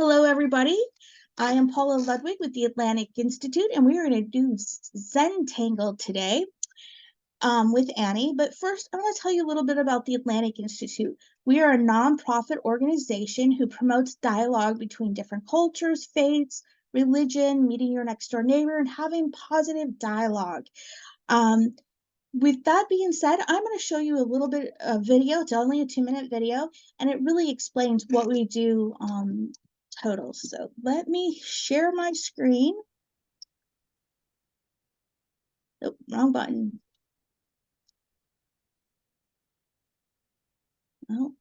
Hello, everybody. I am Paula Ludwig with the Atlantic Institute, and we are going to do Zentangle today with Annie. But first, I want to tell you a little bit about the Atlantic Institute. We are a nonprofit organization who promotes dialogue between different cultures, faiths, religion, meeting your next door neighbor, and having positive dialogue. With that being said, I'm going to show you a little bit of video. It's only a 2-minute video, and it really explains what we do total. So let me share my screen. Oh, wrong button. Oh,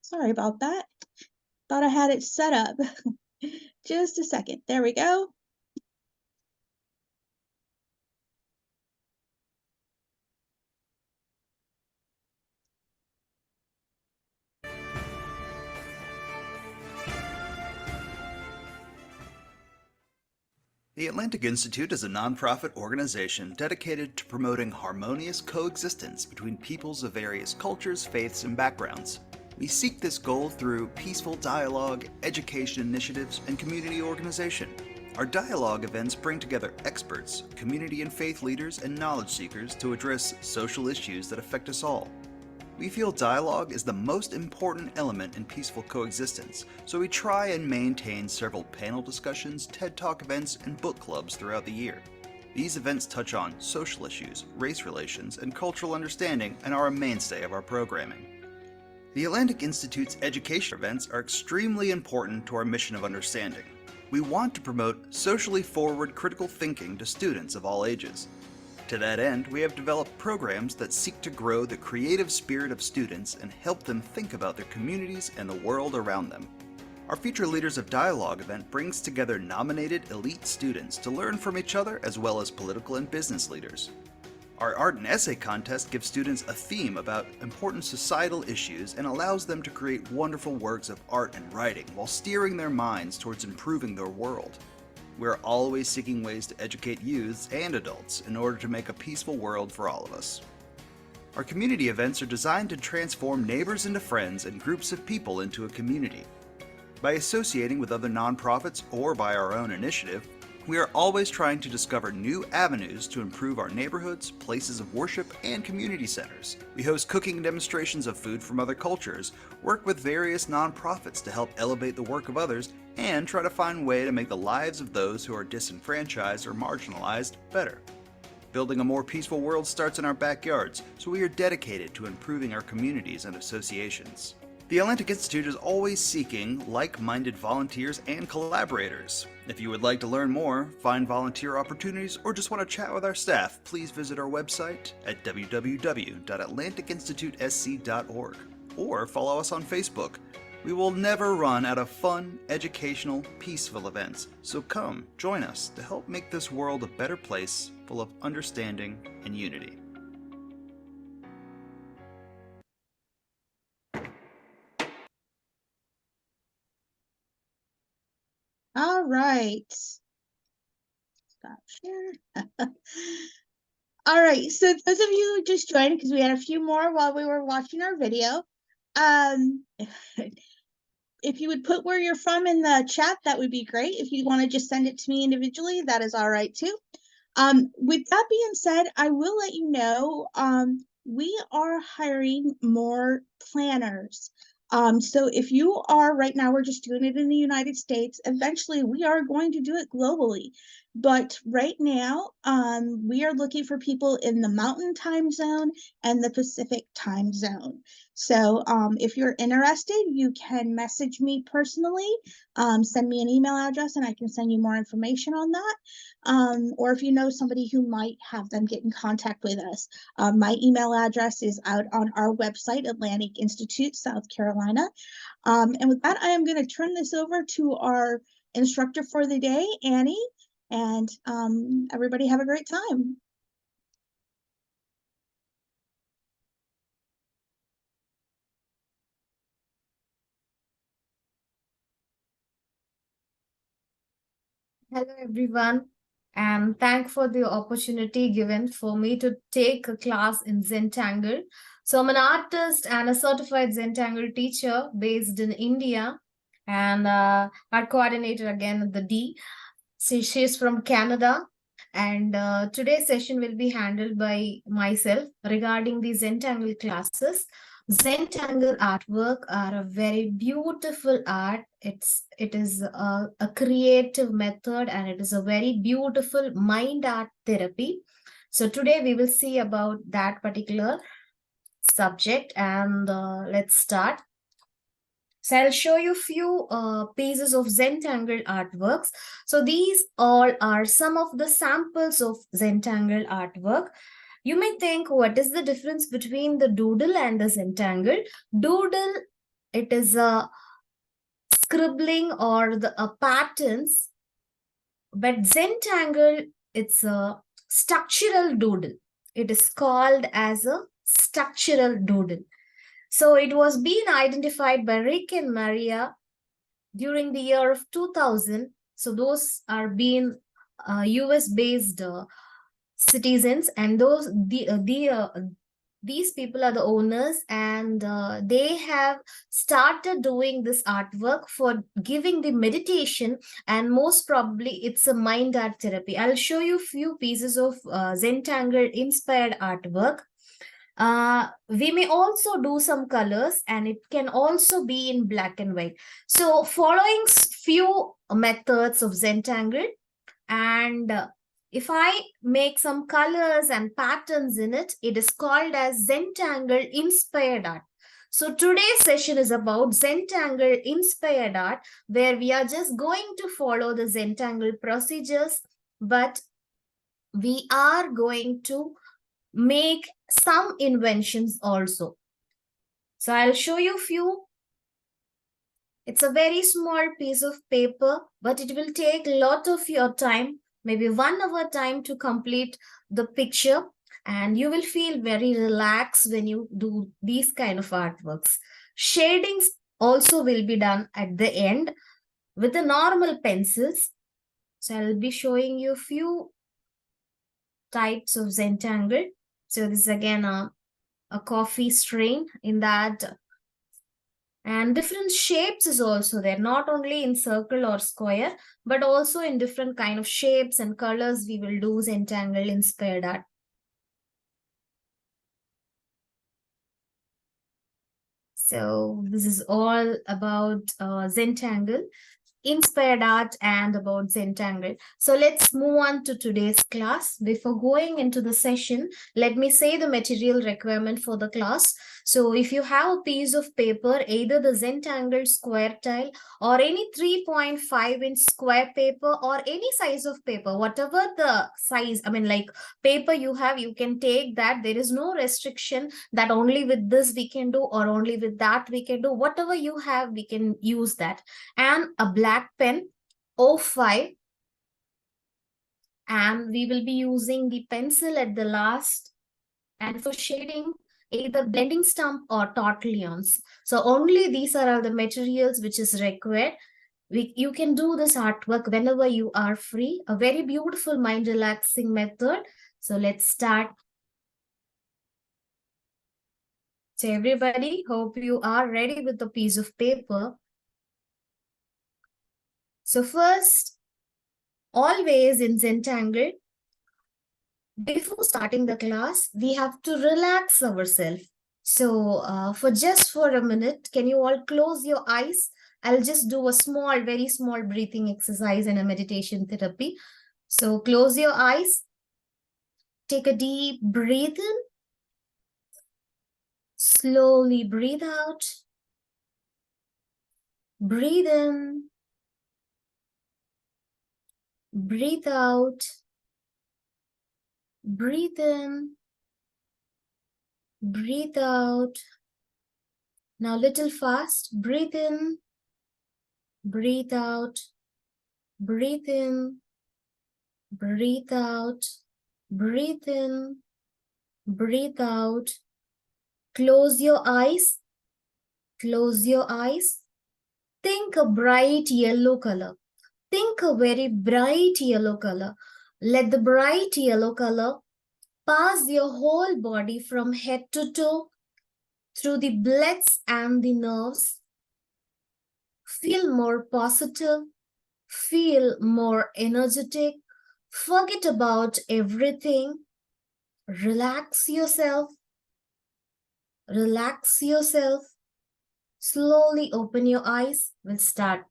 sorry about that. Thought I had it set up. Just a second. There we go. The Atlantic Institute is a nonprofit organization dedicated to promoting harmonious coexistence between peoples of various cultures, faiths, and backgrounds. We seek this goal through peaceful dialogue, education initiatives, and community organization. Our dialogue events bring together experts, community and faith leaders, and knowledge seekers to address social issues that affect us all. We feel dialogue is the most important element in peaceful coexistence, so we try and maintain several panel discussions, TED Talk events, and book clubs throughout the year. These events touch on social issues, race relations, and cultural understanding and are a mainstay of our programming. The Atlantic Institute's education events are extremely important to our mission of understanding. We want to promote socially forward critical thinking to students of all ages. To that end, we have developed programs that seek to grow the creative spirit of students and help them think about their communities and the world around them. Our Future Leaders of Dialogue event brings together nominated elite students to learn from each other as well as political and business leaders. Our art and essay contest gives students a theme about important societal issues and allows them to create wonderful works of art and writing while steering their minds towards improving their world. We are always seeking ways to educate youths and adults in order to make a peaceful world for all of us. Our community events are designed to transform neighbors into friends and groups of people into a community. By associating with other nonprofits or by our own initiative, we are always trying to discover new avenues to improve our neighborhoods, places of worship, and community centers. We host cooking demonstrations of food from other cultures, work with various nonprofits to help elevate the work of others, and try to find a way to make the lives of those who are disenfranchised or marginalized better. Building a more peaceful world starts in our backyards, so we are dedicated to improving our communities and associations. The Atlantic Institute is always seeking like-minded volunteers and collaborators. If you would like to learn more, find volunteer opportunities, or just want to chat with our staff, please visit our website at www.atlanticinstitutesc.org or follow us on Facebook. We will never run out of fun, educational, peaceful events, so come join us to help make this world a better place full of understanding and unity. All right. Stop share. All right. So those of you who just joined, because we had a few more while we were watching our video, if you would put where you're from in the chat, that would be great. If you want to just send it to me individually, that is all right too. With that being said, I will let you know we are hiring more planners. So if you are right now, we're just doing it in the United States. Eventually, we are going to do it globally. But right now, we are looking for people in the Mountain Time Zone and the Pacific Time Zone. So if you're interested, you can message me personally, send me an email address, and I can send you more information on that. Or if you know somebody who might have them get in contact with us. My email address is out on our website, Atlantic Institute, South Carolina. And with that, I am going to turn this over to our instructor for the day, Annie, and everybody have a great time. Hello everyone. and thank for the opportunity given for me to take a class in Zentangle. So I'm an artist and a certified Zentangle teacher based in India, and our coordinator again the D. She's from Canada, and today's session will be handled by myself regarding the Zentangle classes. Zentangle artwork are a very beautiful art. It is a creative method, and it is a very beautiful mind art therapy. So today we will see about that particular subject, and let's start. So I'll show you a few pieces of Zentangle artworks. So these all are some of the samples of Zentangle artwork. You may think, what is the difference between the doodle and the Zentangle? Doodle, it is a scribbling or the patterns, but Zentangle, it's a structural doodle. It is called as a structural doodle. So it was being identified by Rick and Maria during the year of 2000. So those are being US based citizens, and these people are the owners, and they have started doing this artwork for giving the meditation, and most probably it's a mind art therapy. I'll show you a few pieces of Zentangle inspired artwork. We may also do some colors, and it can also be in black and white. So following few methods of Zentangle, and if I make some colors and patterns in it, it is called as Zentangle inspired art. So today's session is about Zentangle inspired art, where we are just going to follow the Zentangle procedures, but we are going to make some inventions also. So I'll show you a few. It's a very small piece of paper, but it will take a lot of your time, maybe 1 hour time to complete the picture. And you will feel very relaxed when you do these kind of artworks. Shadings also will be done at the end with the normal pencils. So I'll be showing you a few types of Zentangle. So this is again a coffee strain in that, and different shapes is also there, not only in circle or square, but also in different kind of shapes and colors. We will do Zentangle inspired art. So this is all about Zentangle inspired art and about Zentangle. So let's move on to today's class. Before going into the session, let me say the material requirement for the class. So if you have a piece of paper, either the Zentangle square tile or any 3.5-inch square paper or any size of paper, whatever the size, I mean like paper you have, you can take that. There is no restriction that only with this we can do or only with that we can do. Whatever you have, we can use that. And a black pen, O5, and we will be using the pencil at the last. And for shading, either blending stump or tortillons. So only these are all the materials which is required. You can do this artwork whenever you are free. A very beautiful mind relaxing method. So let's start. So everybody, hope you are ready with a piece of paper. So first, always in Zentangle, before starting the class, we have to relax ourselves. So for a minute, can you all close your eyes? I'll just do a small, very small breathing exercise and a meditation therapy. So close your eyes. Take a deep breath in. Slowly breathe out. Breathe in. Breathe out. Breathe in. Breathe out. Now little fast. Breathe in. Breathe out. Breathe in. Breathe out. Breathe in. Breathe out. Close your eyes. Close your eyes. Think a bright yellow color. Think a very bright yellow color. Let the bright yellow color pass your whole body from head to toe through the bloods and the nerves. Feel more positive, feel more energetic, forget about everything, relax yourself, relax yourself. Slowly open your eyes. We'll start.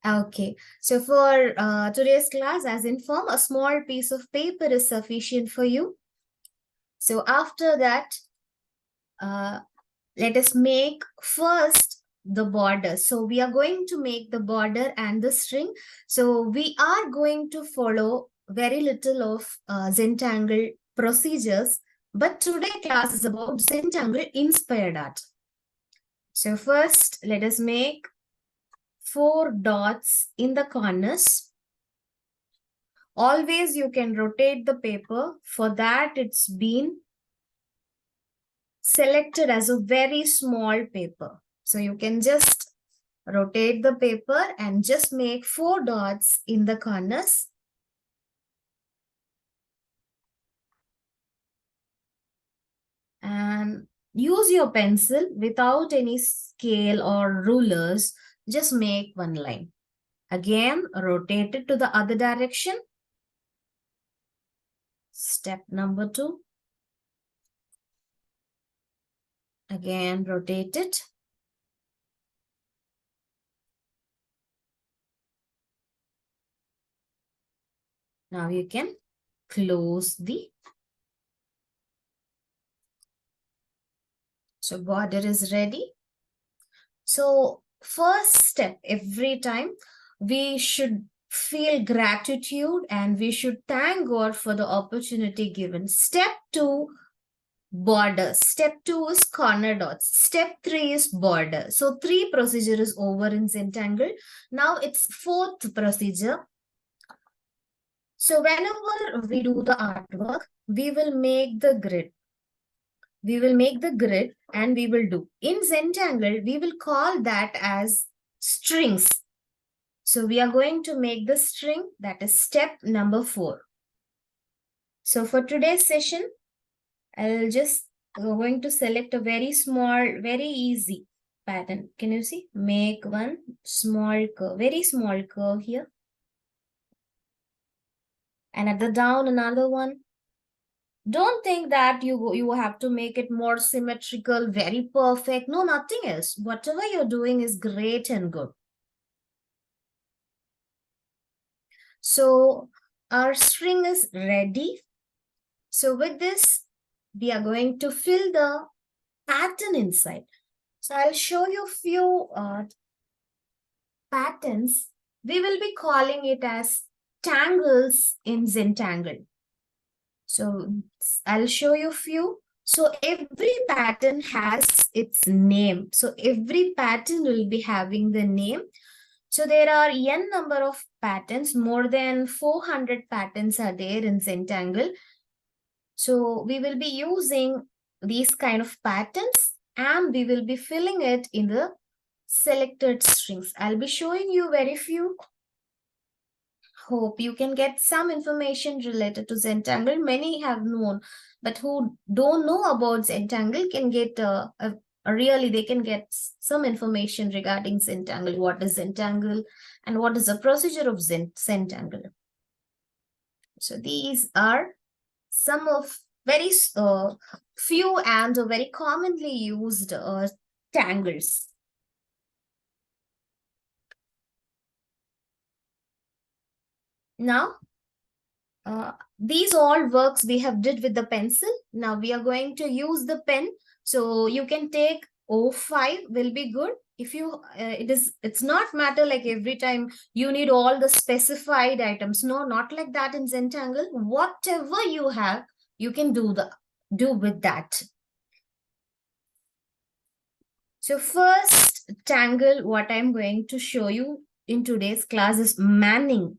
Okay, so for today's class, as informed, a small piece of paper is sufficient for you. So after that, let us make first the border. So we are going to make the border and the string. So we are going to follow very little of Zentangle procedures, but today class is about Zentangle inspired art. So first, let us make 4 dots in the corners. Always you can rotate the paper. For that, it's been selected as a very small paper. So you can just rotate the paper and just make 4 dots in the corners. And use your pencil without any scale or rulers. Just make one line. Again, rotate it to the other direction. Step number 2. Again, rotate it. Now you can close the. So border is ready. So first step, every time we should feel gratitude and we should thank God for the opportunity given. Step 2, border. Step 2 is corner dots. Step 3 is border. So 3 procedure is over in Zentangle. Now it's 4th procedure. So whenever we do the artwork, we will make the grid. We will make the grid and we will do. In Zentangle, we will call that as strings. So we are going to make the string, that is step number 4. So for today's session, I'll just going to select a very small, very easy pattern. Can you see? Make one small curve, very small curve here. And at the down, another one. Don't think that you have to make it more symmetrical, very perfect. No, nothing else. Whatever you're doing is great and good. So our string is ready. So with this, we are going to fill the pattern inside. So I'll show you a few patterns. We will be calling it as tangles in Zentangle. So I'll show you a few. So every pattern has its name. So every pattern will be having the name. So there are n number of patterns, more than 400 patterns are there in Zentangle. So we will be using these kind of patterns and we will be filling it in the selected strings. I'll be showing you very few. Hope you can get some information related to Zentangle. Many have known, but who don't know about Zentangle can get really they can get some information regarding Zentangle. What is Zentangle and what is the procedure of Zentangle? So these are some of very few and very commonly used tangles. Now, these all works we have did with the pencil. Now we are going to use the pen. So you can take O5 will be good. If you, it's not matter like every time you need all the specified items. No, not like that in Zentangle. Whatever you have, you can do with that. So first tangle, what I'm going to show you in today's class is manning.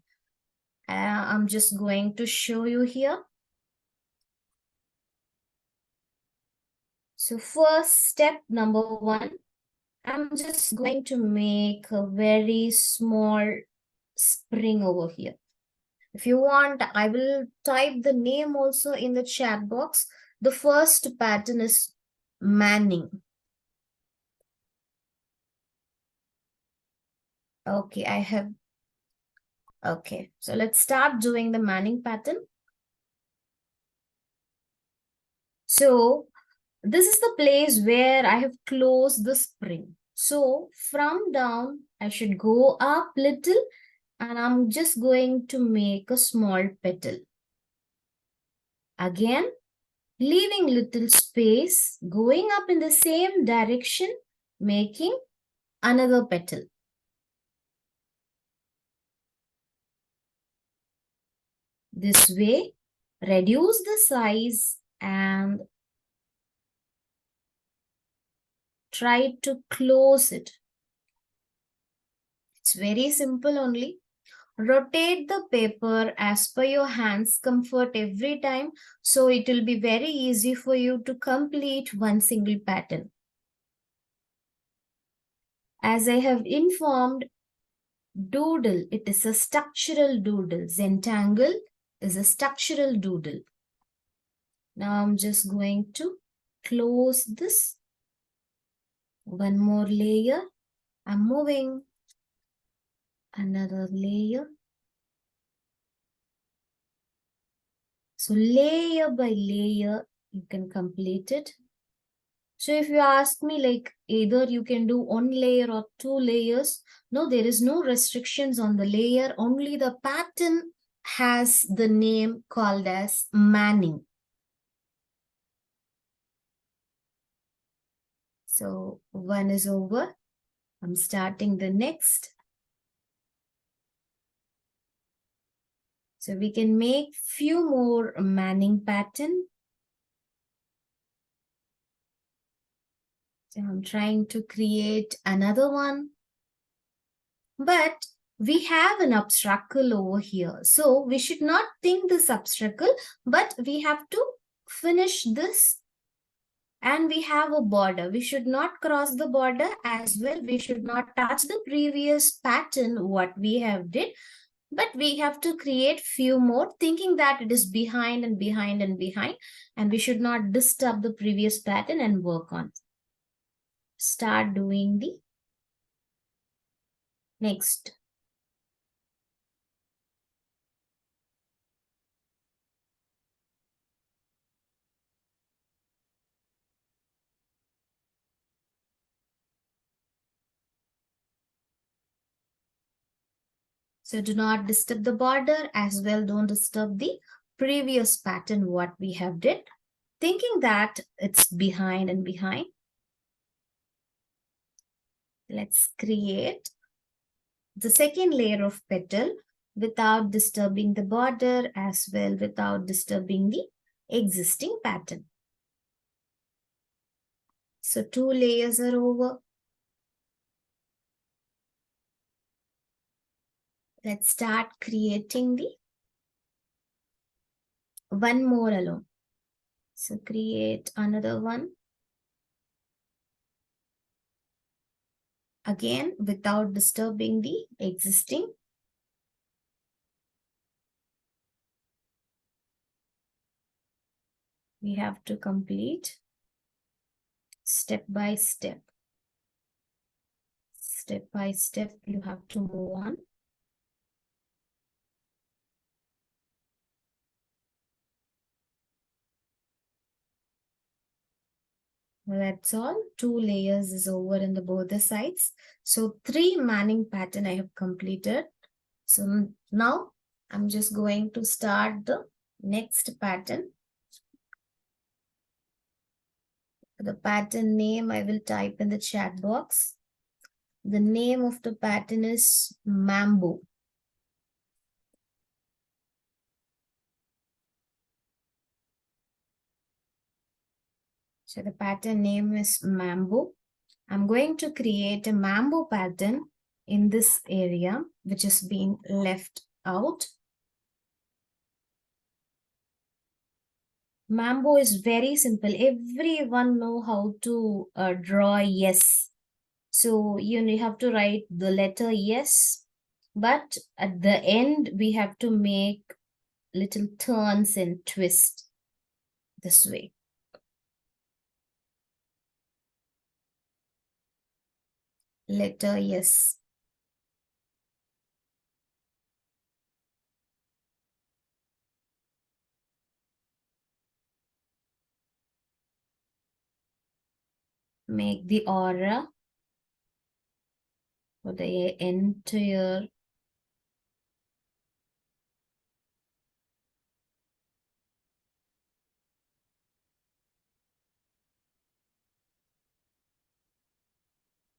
I'm just going to show you here. So first step number 1, I'm just going to make a very small spring over here. If you want, I will type the name also in the chat box. The first pattern is Manning. Okay, I have. Okay, so let's start doing the Manning pattern. So this is the place where I have closed the spring. So from down, I should go up little and I'm just going to make a small petal. Again, leaving little space, going up in the same direction, making another petal. This way, reduce the size and try to close it. It's very simple only. Rotate the paper as per your hand's comfort every time, so it will be very easy for you to complete one single pattern. As I have informed, doodle, it is a structural doodle. Zentangle is a structural doodle. Now I'm just going to close this. One more layer. I'm moving. Another layer. So layer by layer, you can complete it. So if you ask me, like, either you can do one layer or two layers, no, there is no restrictions on the layer. Only the pattern has the name called as Manning. So one is over. I'm starting the next. So we can make few more Manning pattern. So I'm trying to create another one. But we have an obstacle over here. So we should not think this obstacle, but we have to finish this. And we have a border. We should not cross the border as well. We should not touch the previous pattern, what we have did. But we have to create few more, thinking that it is behind and behind and behind. And we should not disturb the previous pattern and work on. Start doing the next. So do not disturb the border, as well don't disturb the previous pattern what we have did, thinking that it's behind and behind. Let's create the second layer of petal without disturbing the border, as well without disturbing the existing pattern. So two layers are over. Let's start creating the one more alone. So create another one. Again, without disturbing the existing. We have to complete step by step. Step by step, you have to move on. That's all. Two layers is over in the both the sides. So three Manning pattern I have completed. So now I'm just going to start the next pattern. The pattern name I will type in the chat box. The name of the pattern is Mambo. So the pattern name is Mambo. I'm going to create a Mambo pattern in this area, which is being left out. Mambo is very simple. Everyone know how to draw yes. So you have to write the letter yes, but at the end we have to make little turns and twist this way. Letter yes. Make the aura for the entire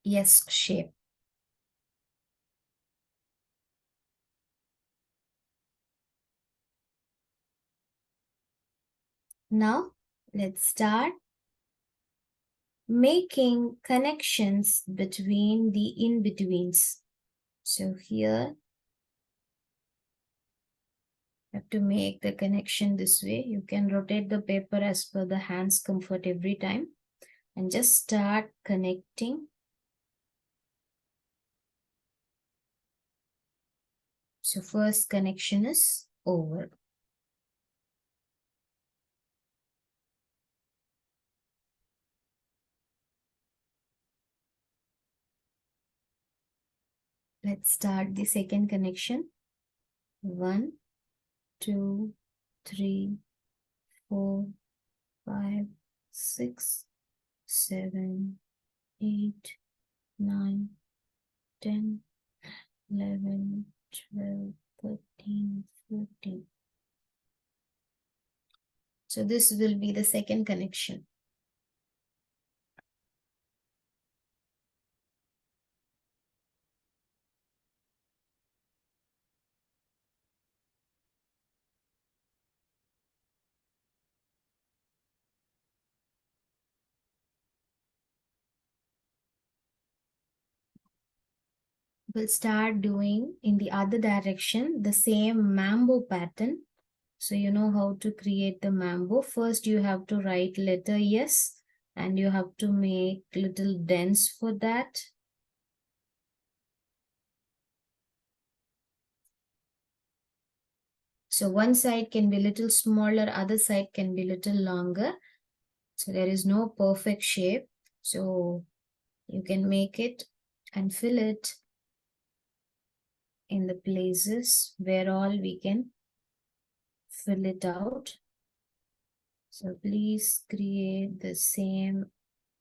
yes shape. Now let's start making connections between the in-betweens. So here you have to make the connection this way. You can rotate the paper as per the hand's comfort every time and just start connecting. So first connection is over. Let's start the second connection. 1, 2, 3, 4, 5, 6, 7, 8, 9, 10, 11, 12, 13, 14. So this will be the second connection. We'll start doing in the other direction the same mambo pattern. So you know how to create the mambo. First you have to write letter yes and you have to make little dents for that. So one side can be little smaller, other side can be little longer. So there is no perfect shape. So you can make it and fill it in the places where all we can fill it out. So please create the same,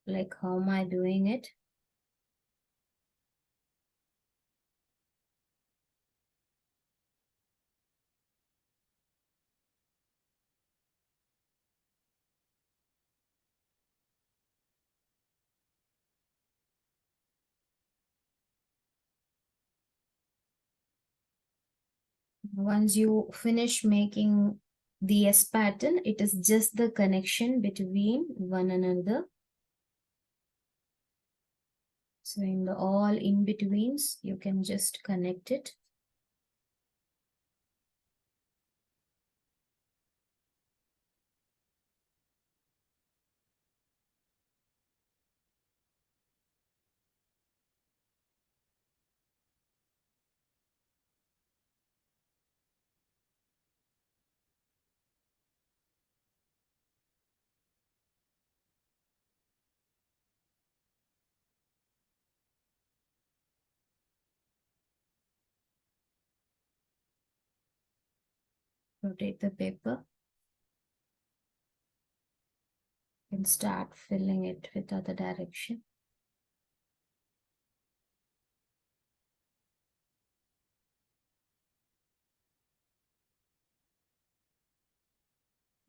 like how am I doing it? Once you finish making the S pattern, it is just the connection between one another. So in the all in betweens, you can just connect it. Rotate the paper and start filling it with other direction.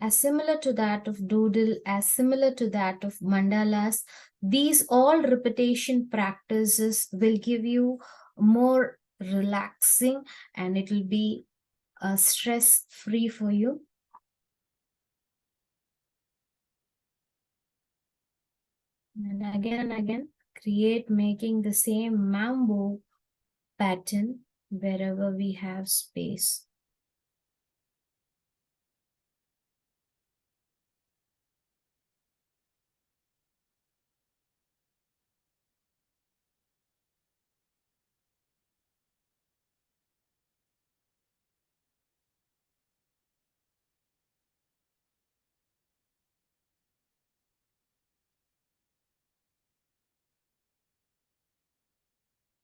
As similar to that of doodle, as similar to that of mandalas, these all repetition practices will give you more relaxing and it will be stress free for you. And again, create making the same mambo pattern wherever we have space.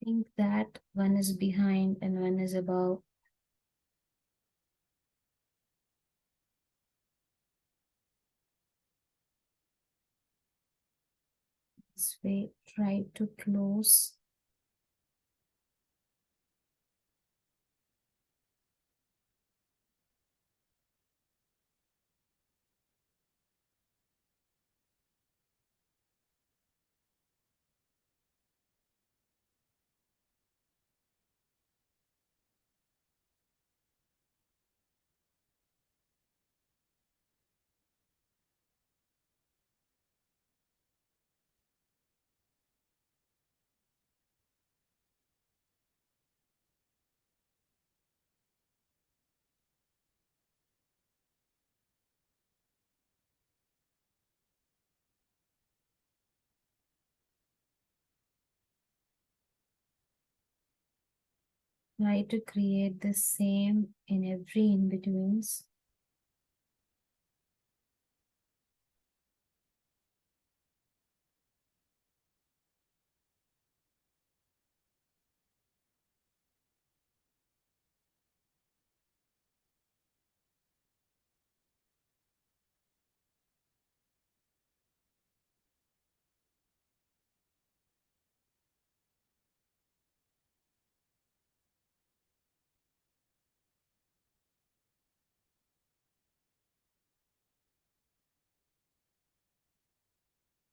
think that one is behind and one is above. This way, try to close. Try to create the same in every in-betweens.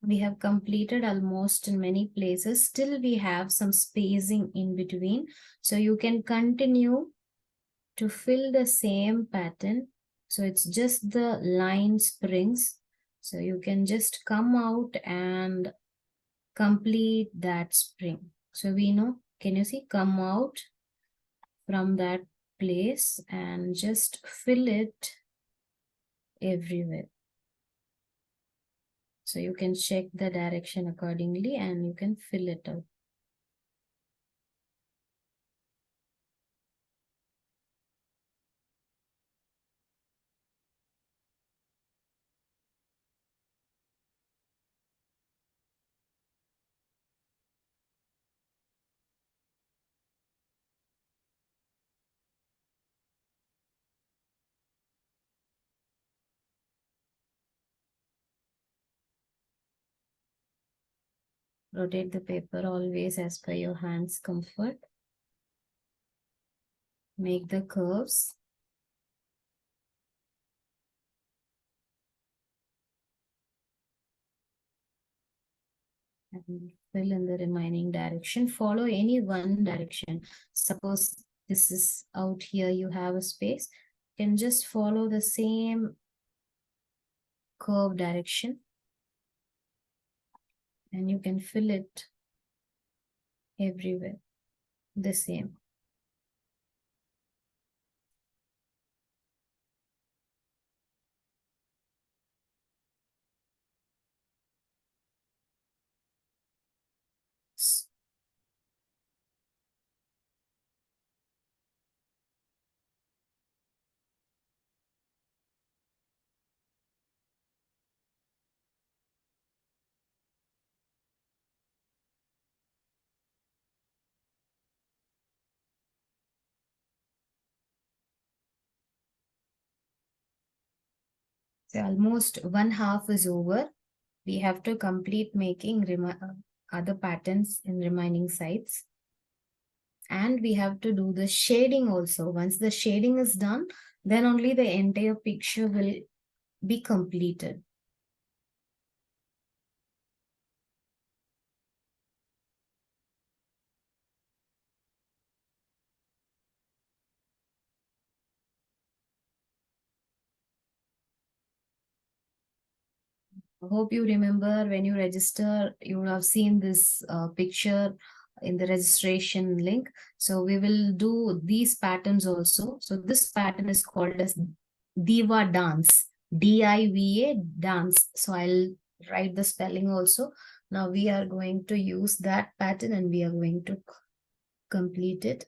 We have completed almost in many places. Still, we have some spacing in between. So you can continue to fill the same pattern. So it's just the line springs. So you can just come out and complete that spring. So we know, can you see, come out from that place and just fill it everywhere. So you can check the direction accordingly and you can fill it out. Rotate the paper always as per your hand's comfort. Make the curves. And fill in the remaining direction. Follow any one direction. Suppose this is out here, you have a space. You can just follow the same curve direction. And you can fill it everywhere the same. So almost one half is over. We have to complete making other patterns in remaining sides. And we have to do the shading also. Once the shading is done, then only the entire picture will be completed. I hope you remember when you register, you would have seen this picture in the registration link. So we will do these patterns also. So this pattern is called as Diva dance, DIVA dance. So I'll write the spelling also. Now we are going to use that pattern and we are going to complete it.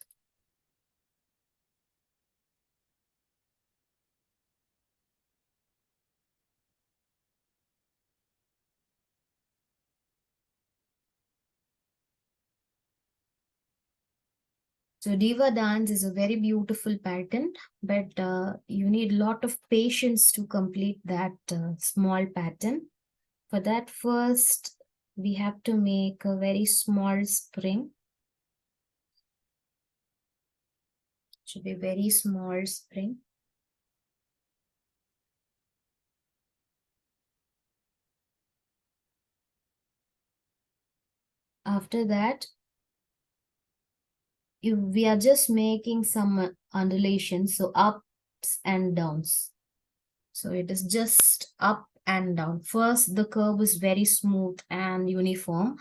So Diva dance is a very beautiful pattern, but you need a lot of patience to complete that small pattern. For that, first we have to make a very small spring. Should be very small spring. After that, we are just making some undulations, so ups and downs. So it is just up and down. First, the curve is very smooth and uniform.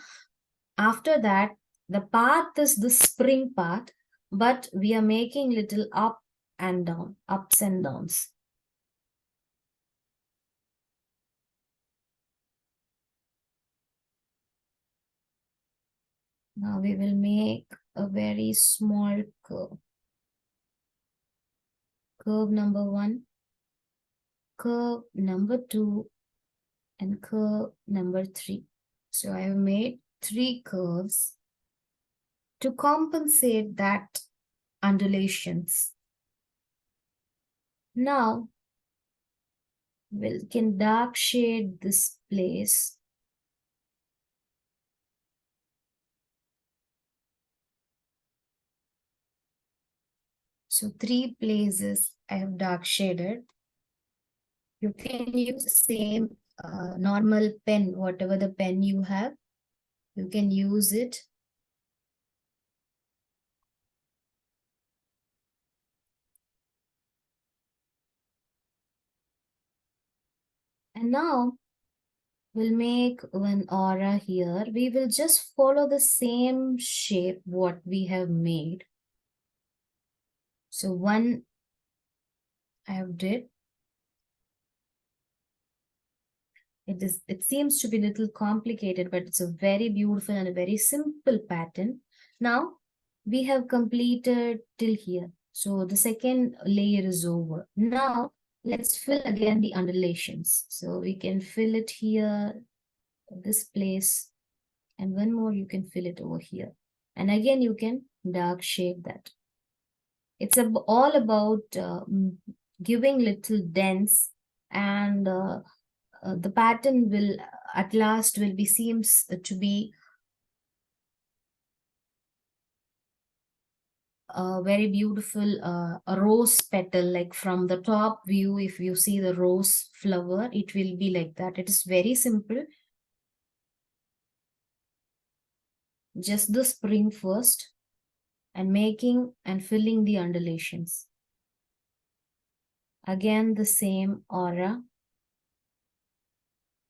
After that, the path is the spring path, but we are making little up and down, ups and downs. Now we will make a very small curve. Curve number 1, curve number 2, and curve number 3. So I have made 3 curves to compensate that undulations. Now we can dark shade this place. So 3 places I have dark shaded. You can use the same normal pen, whatever the pen you have, you can use it. And now we'll make one aura here. We will just follow the same shape what we have made. So one I have did. It seems to be a little complicated, but it's a very beautiful and a very simple pattern. Now we have completed till here. So the second layer is over. Now let's fill again the undulations. So we can fill it here, this place, and one more you can fill it over here. And again, you can dark shade that. It's all about giving little dense, and the pattern will at last will be seems to be a very beautiful a rose petal, like from the top view. If you see the rose flower, it will be like that. It is very simple. Just the spring first, and making and filling the undulations. Again the same aura,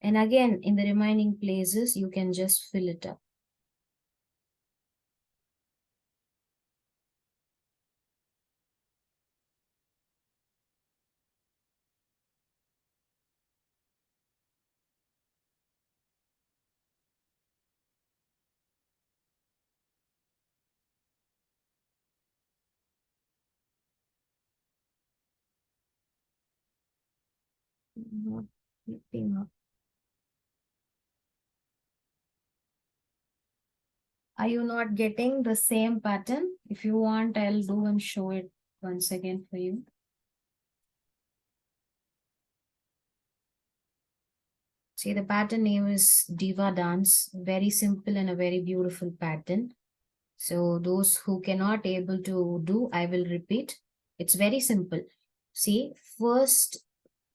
and again in the remaining places you can just fill it up. Not flipping up. Are you not getting the same pattern? If you want, I'll do and show it once again for you. See, the pattern name is Diva Dance. Very simple and a very beautiful pattern. So those who cannot able to do, I will repeat. It's very simple. See, first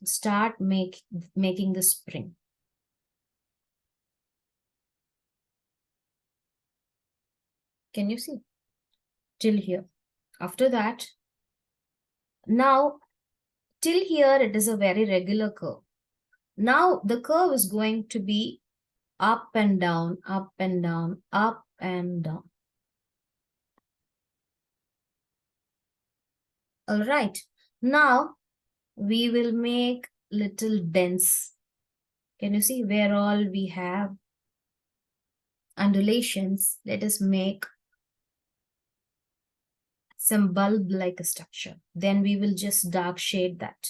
start making the spring. Can you see? Till here. After that, now till here it is a very regular curve. Now the curve is going to be up and down, up and down, up and down. All right. Now we will make little dents. Can you see where all we have undulations? Let us make some bulb like a structure. Then we will just dark shade that.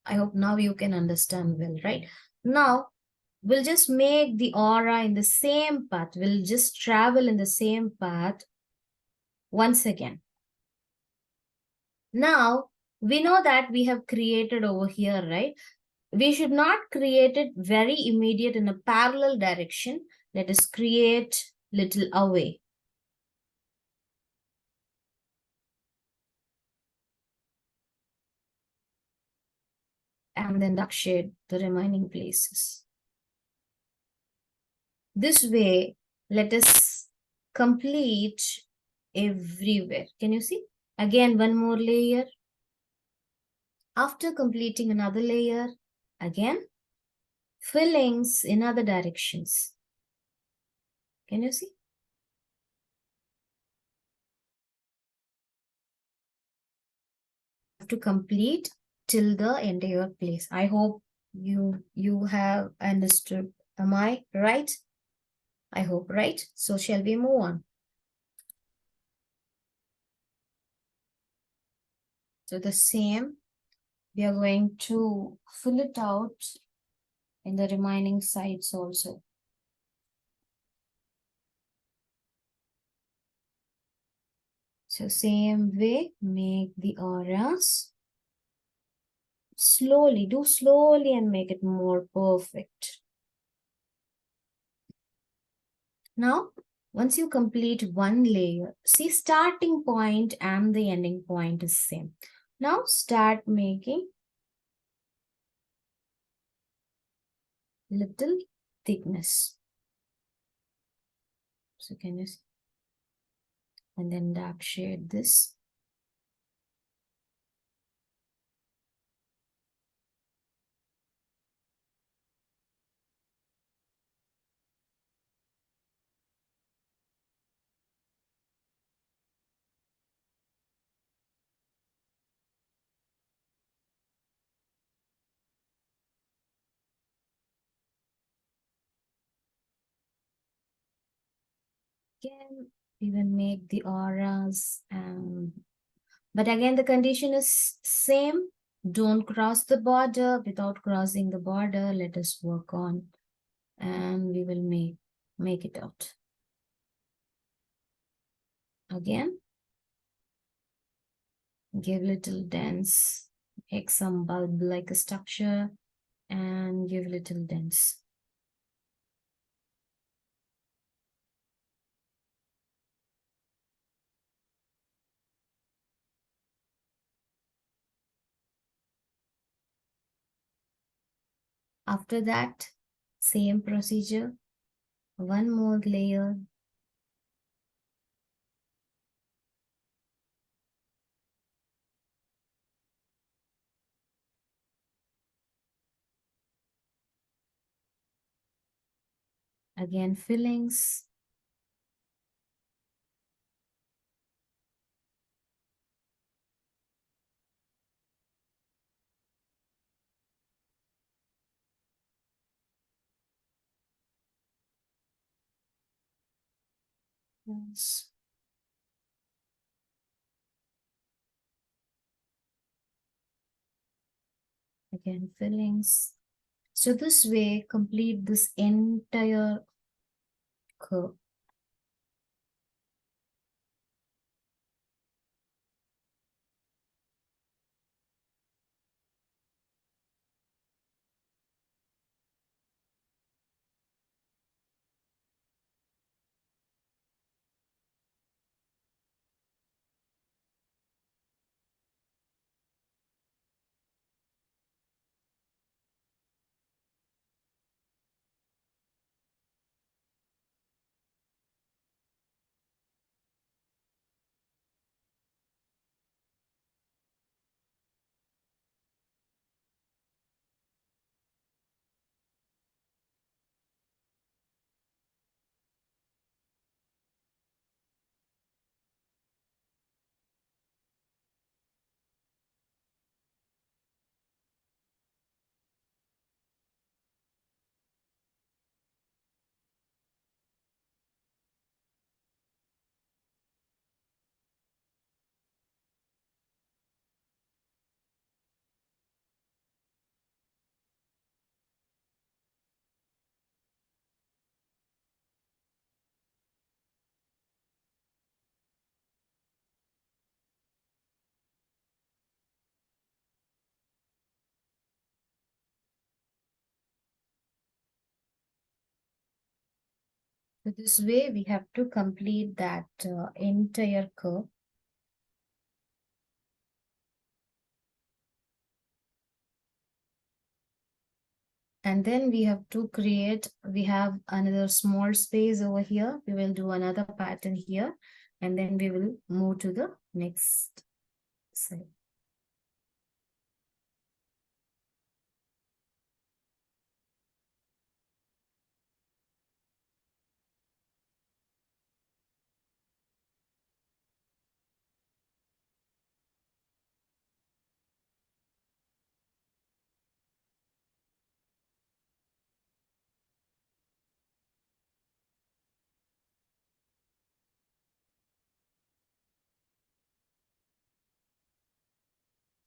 I hope now you can understand well, right? Now, we'll just make the aura in the same path. We'll just travel in the same path once again. Now, we know that we have created over here, right? We should not create it very immediate in a parallel direction. Let us create little away. And then dark shade the remaining places. This way, let us complete everywhere. Can you see? Again, one more layer. After completing another layer, again, fillings in other directions. Can you see? To complete till the entire place. I hope you have understood. Am I right? I hope, right? So shall we move on? So the same, we are going to fill it out in the remaining sides also. So same way, make the auras. Slowly, do slowly and make it more perfect. Now, once you complete one layer, see starting point and the ending point is same. Now start making little thickness. So can you see? And then dark shade this. Again, we will make the auras but again the condition is same. Don't cross the border. Without crossing the border, let us work on and we will make it out. Again, give little dents, make some bulb like a structure and give little dents. After that, same procedure, one more layer. Again, fillings. Yes. Again, fillings. So this way, complete this entire curve. So this way we have to complete that entire curve. And then we have to create, we have another small space over here. We will do another pattern here, and then we will move to the next side.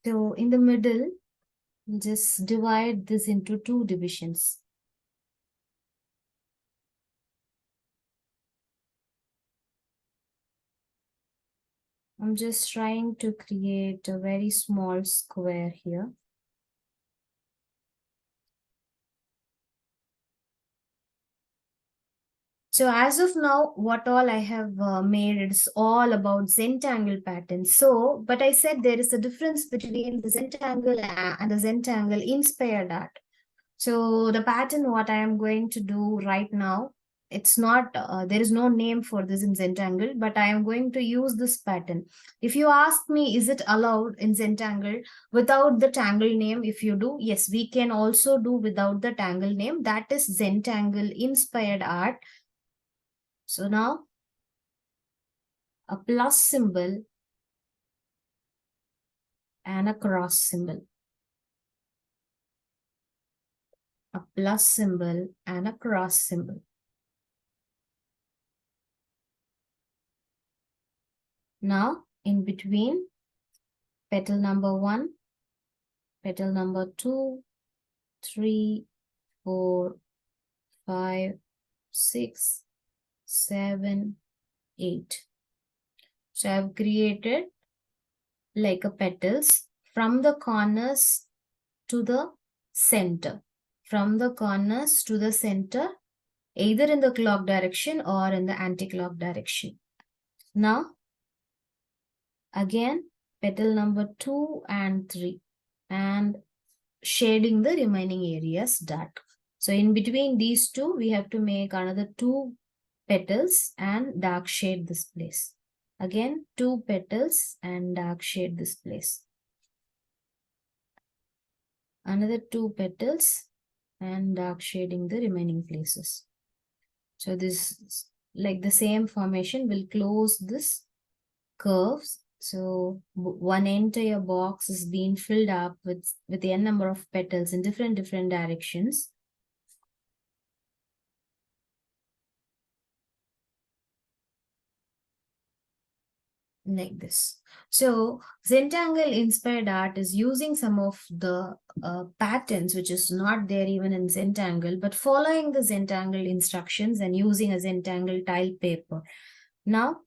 So in the middle, just divide this into two divisions. I'm just trying to create a very small square here. So as of now, what all I have made, it's all about Zentangle pattern. So, but I said there is a difference between the Zentangle and the Zentangle inspired art. So the pattern, what I am going to do right now, it's not, there is no name for this in Zentangle, but I am going to use this pattern. If you ask me, is it allowed in Zentangle without the tangle name? If you do, yes, we can also do without the tangle name. That is Zentangle inspired art. So now a plus symbol and a cross symbol. A plus symbol and a cross symbol. Now in between, petal number 1, petal number 2, 3, 4, 5, 6, 7, 8. So I've created like a petals from the corners to the center. From the corners to the center, either in the clock direction or in the anti-clock direction. Now, again, petal number 2 and 3, and shading the remaining areas dark. So in between these two, we have to make another 2 petals and dark shade this place. Again, 2 petals and dark shade this place. Another 2 petals and dark shading the remaining places. So this, like the same formation, will close this curves. So one entire box is being filled up with n number of petals in different directions. Like this. So Zentangle inspired art is using some of the patterns which is not there even in Zentangle, but following the Zentangle instructions and using a Zentangle tile paper. Now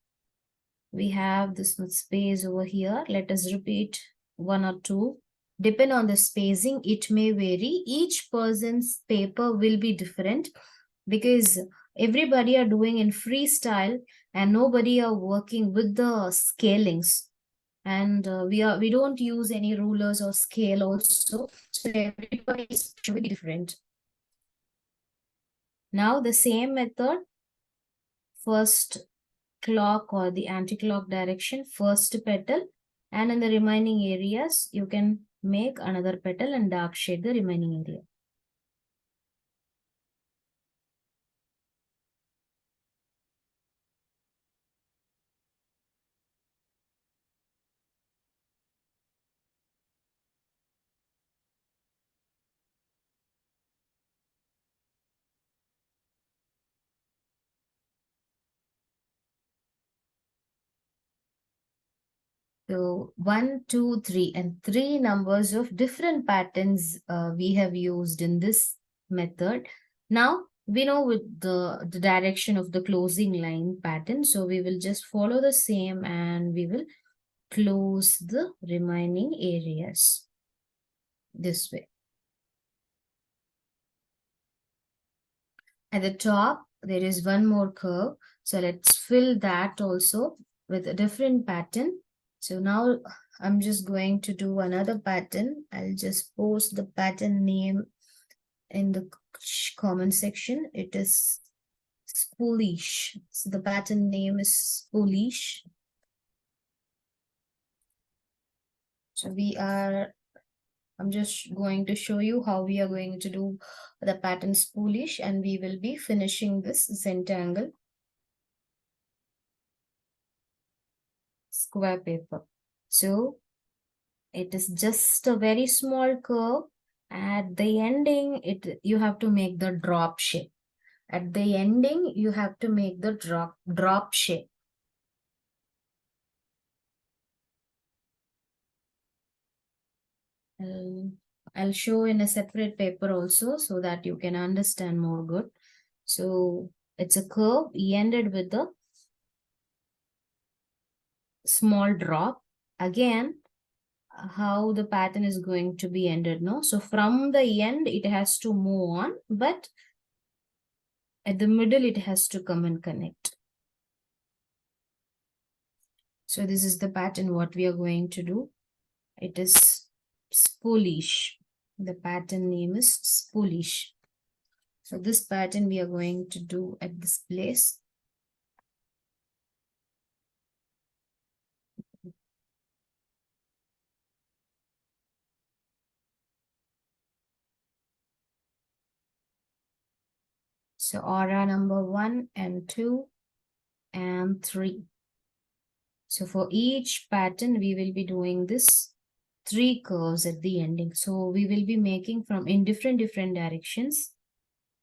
we have this much space over here. Let us repeat 1 or 2. Depend on the spacing, it may vary. Each person's paper will be different because everybody are doing in freestyle and nobody are working with the scalings. And we don't use any rulers or scale also. So everybody is really different. Now the same method, first clock or the anti-clock direction, first petal, and in the remaining areas you can make another petal and dark shade the remaining area. So 1, 2, 3, and 3 numbers of different patterns we have used in this method. Now we know with the direction of the closing line pattern. So we will just follow the same and we will close the remaining areas this way. At the top, there is one more curve. So let's fill that also with a different pattern. So now I'm just going to do another pattern. I'll just post the pattern name in the comment section. It is spoolish. So the pattern name is spoolish. So I'm just going to show you how we are going to do the pattern spoolish, and we will be finishing this Zentangle square paper. So it is just a very small curve. At the ending, you have to make the drop shape. At the ending, you have to make the drop shape. I'll show in a separate paper also so that you can understand more good. So it's a curve ended with a small drop. Again, how the pattern is going to be ended, no? So from the end, it has to move on, but at the middle, it has to come and connect. So this is the pattern what we are going to do. It is spoolish. The pattern name is spoolish. So this pattern we are going to do at this place. So aura number 1 and 2 and 3. So for each pattern, we will be doing this 3 curves at the ending. So we will be making from in different directions.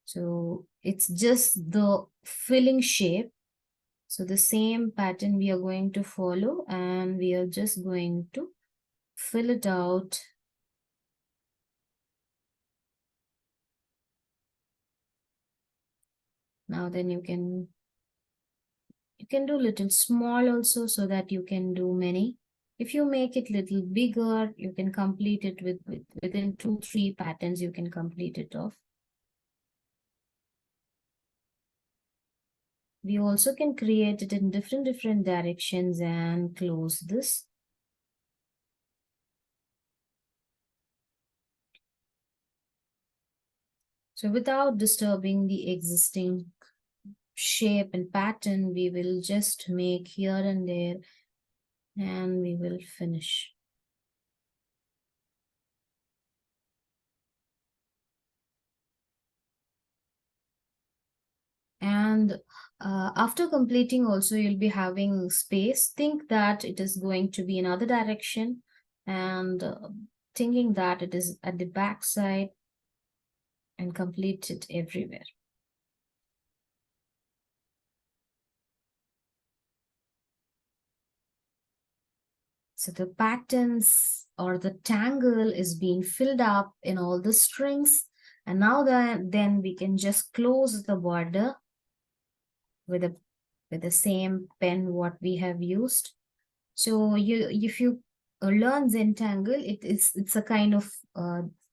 So it's just the filling shape. So the same pattern we are going to follow, and we are just going to fill it out. Now then you can do little small also so that you can do many. If you make it little bigger, you can complete it within 2-3 patterns, you can complete it off. We also can create it in different directions and close this. So without disturbing the existing shape and pattern, we will just make here and there, and we will finish. And after completing also, you'll be having space. Think that it is going to be another direction, and thinking that it is at the back side, and complete it everywhere. So the patterns or the tangle is being filled up in all the strings. And now then we can just close the border with the same pen what we have used. So if you learn Zentangle, it's a kind of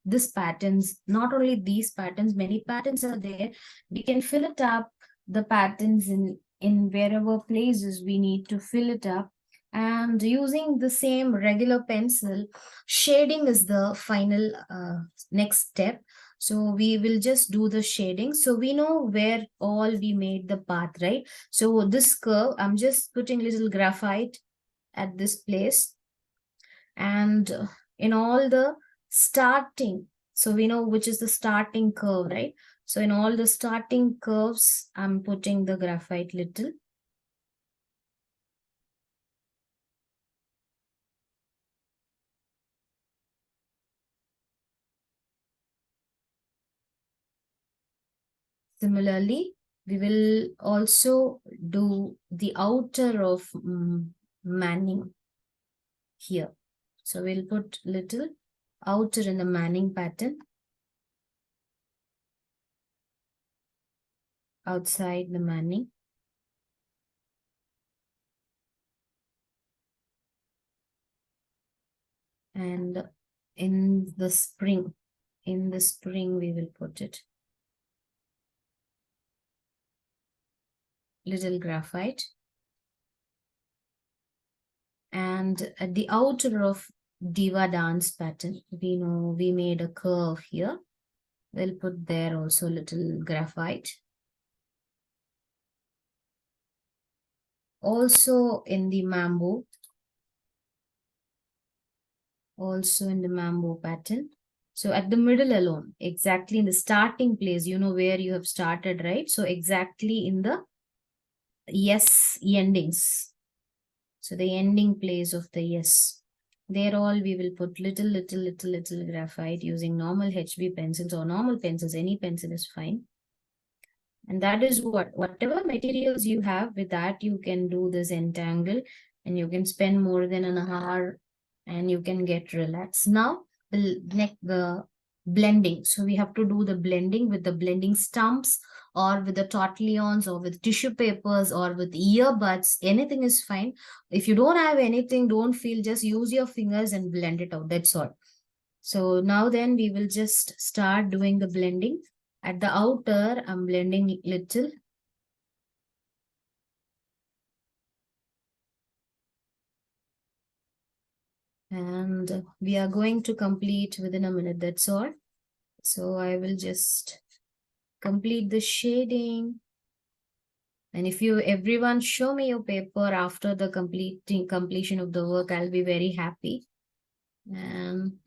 this patterns, not only these patterns, many patterns are there. We can fill it up, the patterns in wherever places we need to fill it up. And using the same regular pencil, shading is the final next step. So we will just do the shading. So we know where all we made the path, right? So this curve, I'm just putting little graphite at this place, and in all the starting, so we know which is the starting curve, right? So in all the starting curves, I'm putting the graphite little. Similarly, we will also do the outer of Manning here. So we'll put little outer in the Manning pattern, outside the Manning. And in the spring we will put it. little graphite. And at the outer of Diva dance pattern, we know we made a curve here. We'll put there also little graphite. Also in the mambo. Also in the mambo pattern. So at the middle alone, exactly in the starting place, you know where you have started, right? So exactly in the yes endings. So the ending place of the yes. There all we will put little graphite using normal HB pencils or normal pencils. Any pencil is fine. And that is whatever materials you have, with that you can do this Zentangle, and you can spend more than an hour and you can get relaxed. Now the blending. So we have to do the blending with the blending stumps or with the tortillons or with tissue papers or with earbuds. Anything is fine. If you don't have anything, don't feel, just use your fingers and blend it out. That's all. So now then we will just start doing the blending. At the outer, I'm blending little. And we are going to complete within a minute, that's all. So I will just complete the shading. And if you, everyone show me your paper after the completion of the work, I'll be very happy. And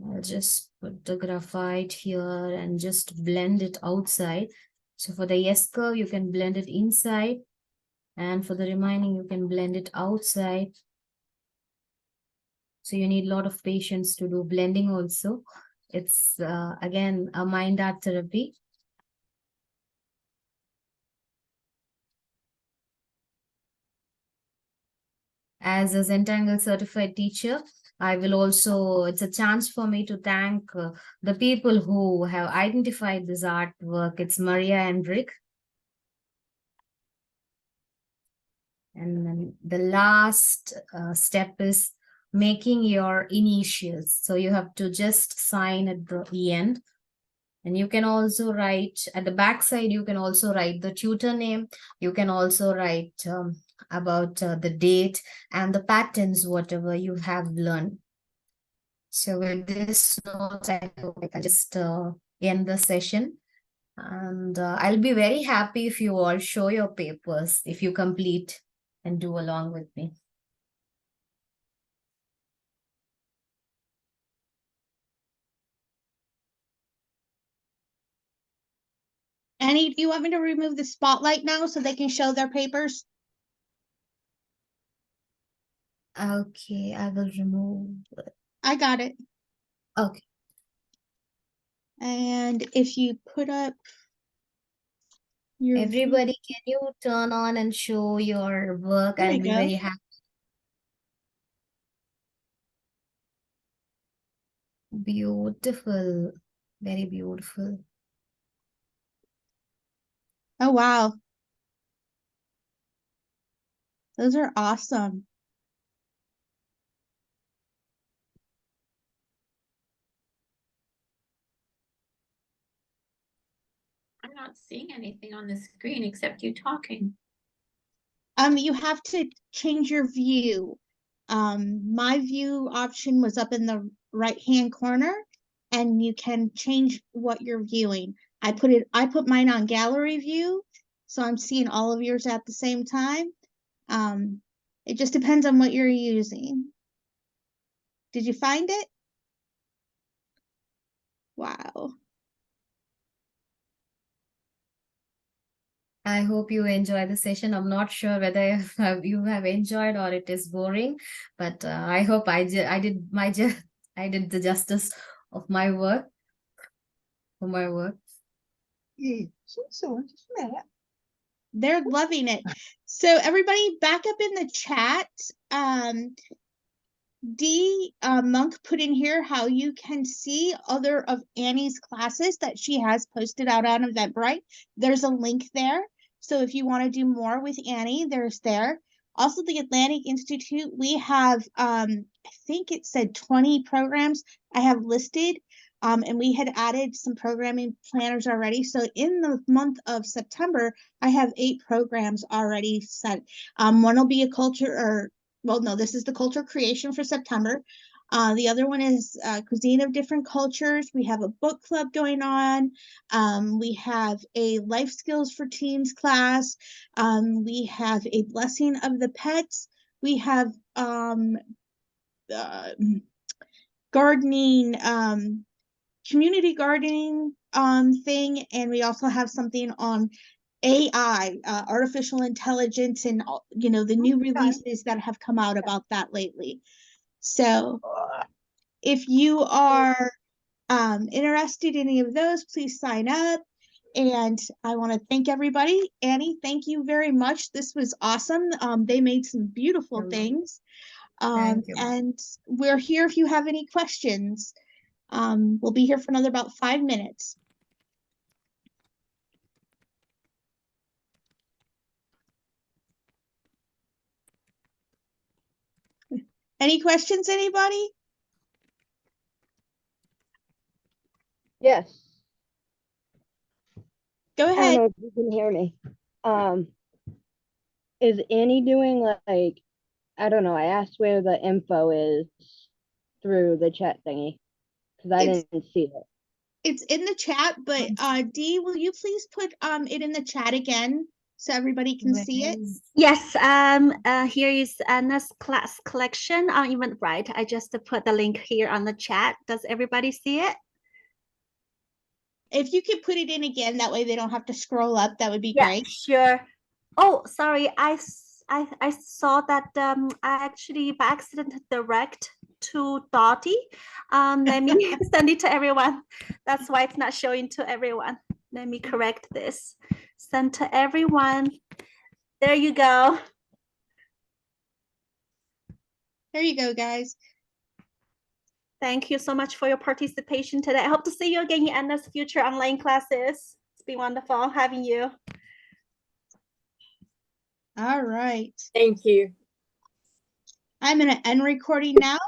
I'll just put the graphite here and just blend it outside. So for the yes curve, you can blend it inside. And for the remaining, you can blend it outside. So you need a lot of patience to do blending also. It's again a mind art therapy. As a Zentangle certified teacher, I will also, it's a chance for me to thank the people who have identified this artwork. It's Maria and Rick. And then the last step is making your initials. So you have to just sign at the end. And you can also write at the back side, you can also write the tutor name. You can also write about the date and the patterns, whatever you have learned. So with this note, I hope I can just end the session. And I'll be very happy if you all show your papers, if you complete and do along with me. Annie, do you want me to remove the spotlight now so they can show their papers? Okay, I will remove. I got it. Okay. And if you put up your Everybody, can you turn on and show your work? There I'll we be go. very happy. Beautiful. Very beautiful. Oh, wow. Those are awesome. I'm not seeing anything on the screen except you talking. You have to change your view. My view option was up in the right-hand corner, and you can change what you're viewing. I put mine on gallery view, so I'm seeing all of yours at the same time. It just depends on what you're using. Did you find it? Wow. I hope you enjoy the session. I'm not sure whether you have enjoyed or it is boring, but I hope I did I did the justice of my work for my work. They're loving it. So everybody back up in the chat. D Monk put in here how you can see other of Annie's classes that she has posted out on Eventbrite. There's a link there. So if you want to do more with Annie, there's there. Also, the Atlantic Institute, we have, I think it said 20 programs I have listed. And we had added some programming planners already. So in the month of September, I have 8 programs already set. One will be a culture, or well, no, this is the culture creation for September. The other one is cuisine of different cultures. We have a book club going on. We have a life skills for teens class. We have a blessing of the pets. We have gardening, community gardening thing, and we also have something on AI, artificial intelligence, and the new releases that have come out about that lately. So if you are interested in any of those, please sign up. And I want to thank everybody. Annie, thank you very much. This was awesome. They made some beautiful things. Thank you. And we're here if you have any questions. We'll be here for another about 5 minutes. Any questions, anybody? Yes. Go I don't ahead. know if you can hear me. Is Annie doing like, I don't know, I asked where the info is through the chat thingy because I didn't see it. It's in the chat, but Dee, will you please put it in the chat again so everybody can see it? Yes, here is Anna's class collection on Eventbrite. I just put the link here on the chat. Does everybody see it? If you could put it in again, that way they don't have to scroll up, that would be Yeah, great. sure. Oh, sorry, I saw that I actually by accident direct to Dottie. Let me send it to everyone. That's why it's not showing to everyone. Let me correct this. Send to everyone. There you go. There you go, guys. Thank you so much for your participation today. I hope to see you again in Anna's future online classes. It's been wonderful having you. All right. Thank you. I'm going to end recording now.